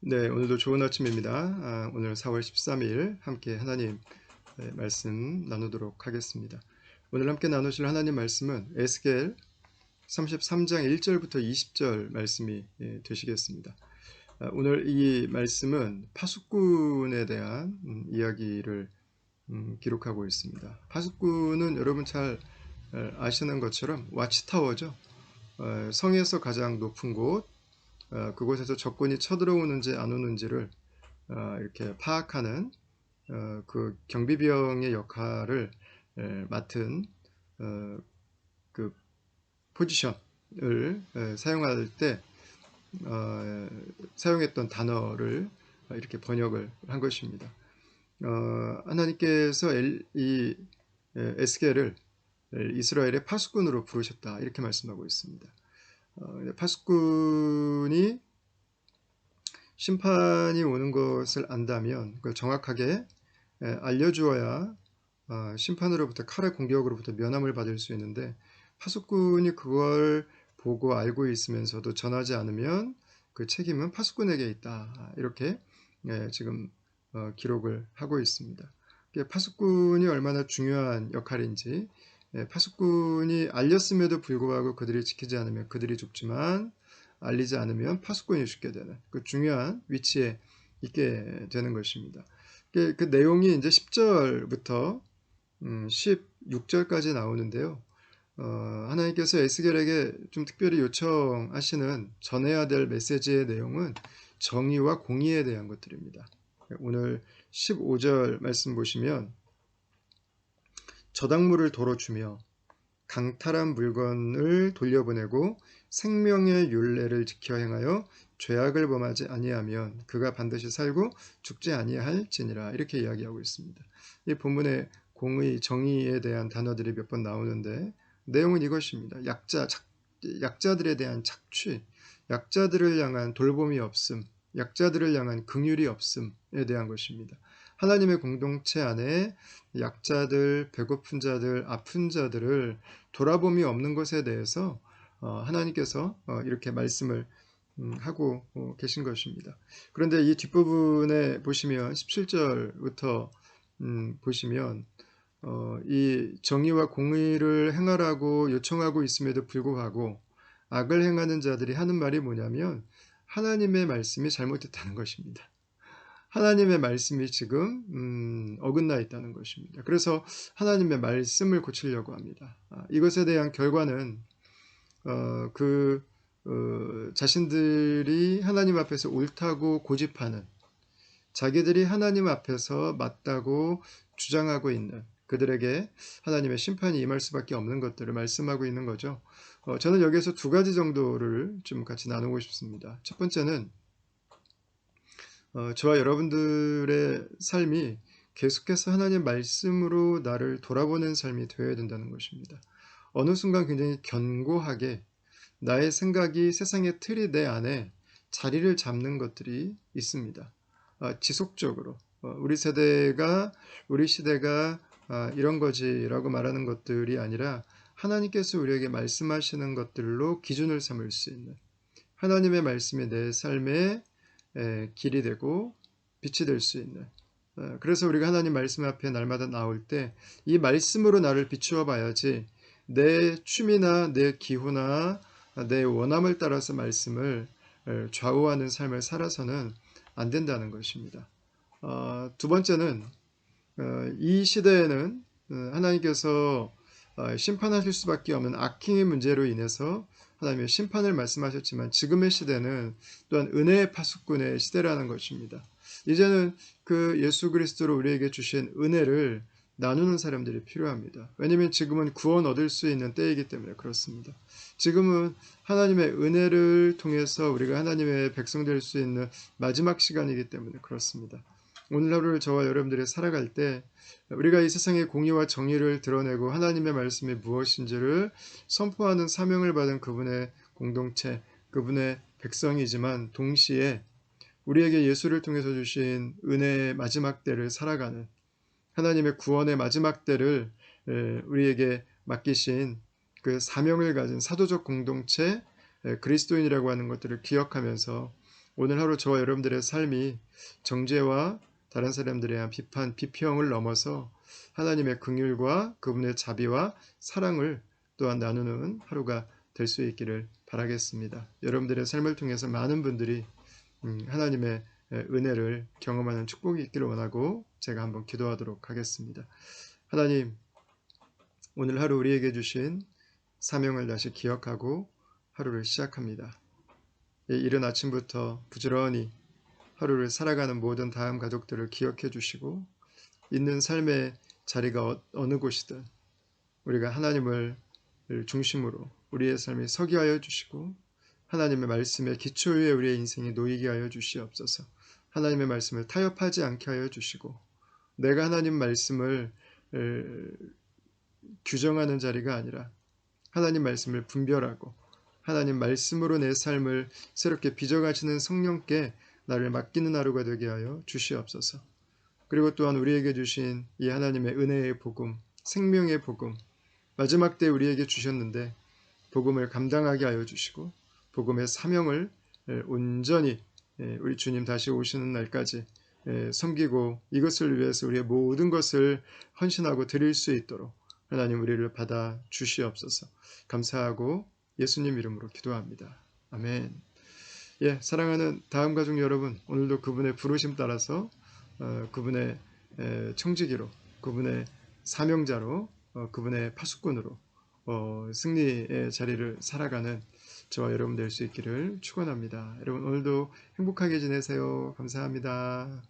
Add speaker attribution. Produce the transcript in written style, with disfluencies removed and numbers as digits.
Speaker 1: 네, 오늘도 좋은 아침입니다. 오늘 4월 13일 함께 하나님 말씀 나누도록 하겠습니다. 오늘 함께 나누실 하나님 말씀은 에스겔 33장 1절부터 20절 말씀이 되시겠습니다. 오늘 이 말씀은 파수꾼에 대한 이야기를 기록하고 있습니다. 파수꾼은 여러분 잘 아시는 것처럼 와치타워죠. 성에서 가장 높은 곳, 그곳에서 적군이 쳐들어오는지 안 오는지를 이렇게 파악하는 그 경비병의 역할을 맡은 그 포지션을 사용할 때 사용했던 단어를 이렇게 번역을 한 것입니다. 하나님께서 이 에스겔을 이스라엘의 파수꾼으로 부르셨다, 이렇게 말씀하고 있습니다. 파수꾼이 심판이 오는 것을 안다면 그걸 정확하게 알려주어야 심판으로부터, 칼의 공격으로부터 면함을 받을 수 있는데, 파수꾼이 그걸 보고 알고 있으면서도 전하지 않으면 그 책임은 파수꾼에게 있다, 이렇게 지금 기록을 하고 있습니다. 파수꾼이 얼마나 중요한 역할인지, 파수꾼이 알렸음에도 불구하고 그들이 지키지 않으면 그들이 죽지만, 알리지 않으면 파수꾼이 죽게 되는 그 중요한 위치에 있게 되는 것입니다. 그 내용이 이제 10절부터 16절까지 나오는데요. 하나님께서 에스겔에게 좀 특별히 요청하시는, 전해야 될 메시지의 내용은 정의와 공의에 대한 것들입니다. 오늘 15절 말씀 보시면, 저당물을 도로 주며 강탈한 물건을 돌려보내고 생명의 율례를 지켜 행하여 죄악을 범하지 아니하면 그가 반드시 살고 죽지 아니할지니라, 이렇게 이야기하고 있습니다. 이 본문에 공의, 정의에 대한 단어들이 몇 번 나오는데, 내용은 이것입니다. 약자들에 대한 착취, 약자들을 향한 돌봄이 없음, 약자들을 향한 긍휼이 없음에 대한 것입니다. 하나님의 공동체 안에 약자들, 배고픈 자들, 아픈 자들을 돌아봄이 없는 것에 대해서 하나님께서 이렇게 말씀을 하고 계신 것입니다. 그런데 이 뒷부분에 보시면 17절부터 보시면 이 정의와 공의를 행하라고 요청하고 있음에도 불구하고 악을 행하는 자들이 하는 말이 뭐냐면, 하나님의 말씀이 잘못됐다는 것입니다. 하나님의 말씀이 지금 어긋나 있다는 것입니다. 그래서 하나님의 말씀을 고치려고 합니다. 이것에 대한 결과는 자신들이 하나님 앞에서 옳다고 고집하는, 자기들이 하나님 앞에서 맞다고 주장하고 있는 그들에게 하나님의 심판이 임할 수밖에 없는 것들을 말씀하고 있는 거죠. 저는 여기에서 두 가지 정도를 좀 같이 나누고 싶습니다. 첫 번째는 저와 여러분들의 삶이 계속해서 하나님 말씀으로 나를 돌아보는 삶이 되어야 된다는 것입니다. 어느 순간 굉장히 견고하게 나의 생각이 세상의 틀이 내 안에 자리를 잡는 것들이 있습니다. 지속적으로 우리 시대가 이런 거지라고 말하는 것들이 아니라, 하나님께서 우리에게 말씀하시는 것들로 기준을 삼을 수 있는, 하나님의 말씀이 내 삶의 길이 되고 빛이 될 수 있는, 그래서 우리가 하나님 말씀 앞에 날마다 나올 때 이 말씀으로 나를 비추어 봐야지, 내 취미나 내 기호나 내 원함을 따라서 말씀을 좌우하는 삶을 살아서는 안 된다는 것입니다. 두 번째는, 이 시대에는 하나님께서 심판하실 수밖에 없는 악행의 문제로 인해서 하나님의 심판을 말씀하셨지만, 지금의 시대는 또한 은혜의 파수꾼의 시대라는 것입니다. 이제는 그 예수 그리스도로 우리에게 주신 은혜를 나누는 사람들이 필요합니다. 왜냐하면 지금은 구원 얻을 수 있는 때이기 때문에 그렇습니다. 지금은 하나님의 은혜를 통해서 우리가 하나님의 백성 될 수 있는 마지막 시간이기 때문에 그렇습니다. 오늘 하루를 저와 여러분들이 살아갈 때, 우리가 이 세상의 공의와 정의를 드러내고 하나님의 말씀이 무엇인지를 선포하는 사명을 받은 그분의 공동체, 그분의 백성이지만, 동시에 우리에게 예수를 통해서 주신 은혜의 마지막 때를 살아가는, 하나님의 구원의 마지막 때를 우리에게 맡기신 그 사명을 가진 사도적 공동체, 그리스도인이라고 하는 것들을 기억하면서 오늘 하루 저와 여러분들의 삶이 정죄와 다른 사람들에 대한 비판, 비평을 넘어서 하나님의 긍휼과 그분의 자비와 사랑을 또한 나누는 하루가 될 수 있기를 바라겠습니다. 여러분들의 삶을 통해서 많은 분들이 하나님의 은혜를 경험하는 축복이 있기를 원하고 제가 한번 기도하도록 하겠습니다. 하나님, 오늘 하루 우리에게 주신 사명을 다시 기억하고 하루를 시작합니다. 이른 아침부터 부지런히 하루를 살아가는 모든 다음 가족들을 기억해 주시고 있는 삶의 자리가 어느 곳이든 우리가 하나님을 중심으로 우리의 삶이 서게 하여 주시고 하나님의 말씀의 기초 위에 우리의 인생이 놓이게 하여 주시옵소서. 하나님의 말씀을 타협하지 않게 하여 주시고 내가 하나님 말씀을 규정하는 자리가 아니라 하나님 말씀을 분별하고 하나님 말씀으로 내 삶을 새롭게 빚어가시는 성령께 나를 맡기는 하루가 되게 하여 주시옵소서. 그리고 또한 우리에게 주신 이 하나님의 은혜의 복음, 생명의 복음, 마지막 때 우리에게 주셨는데 복음을 감당하게 하여 주시고 복음의 사명을 온전히 우리 주님 다시 오시는 날까지 섬기고 이것을 위해서 우리의 모든 것을 헌신하고 드릴 수 있도록 하나님 우리를 받아 주시옵소서. 감사하고 예수님 이름으로 기도합니다. 아멘. 사랑하는 다음 가족 여러분, 오늘도 그분의 부르심 따라서 그분의 청지기로, 그분의 사명자로, 그분의 파수꾼으로 승리의 자리를 살아가는 저와 여러분 될 수 있기를 축원합니다. 여러분 오늘도 행복하게 지내세요. 감사합니다.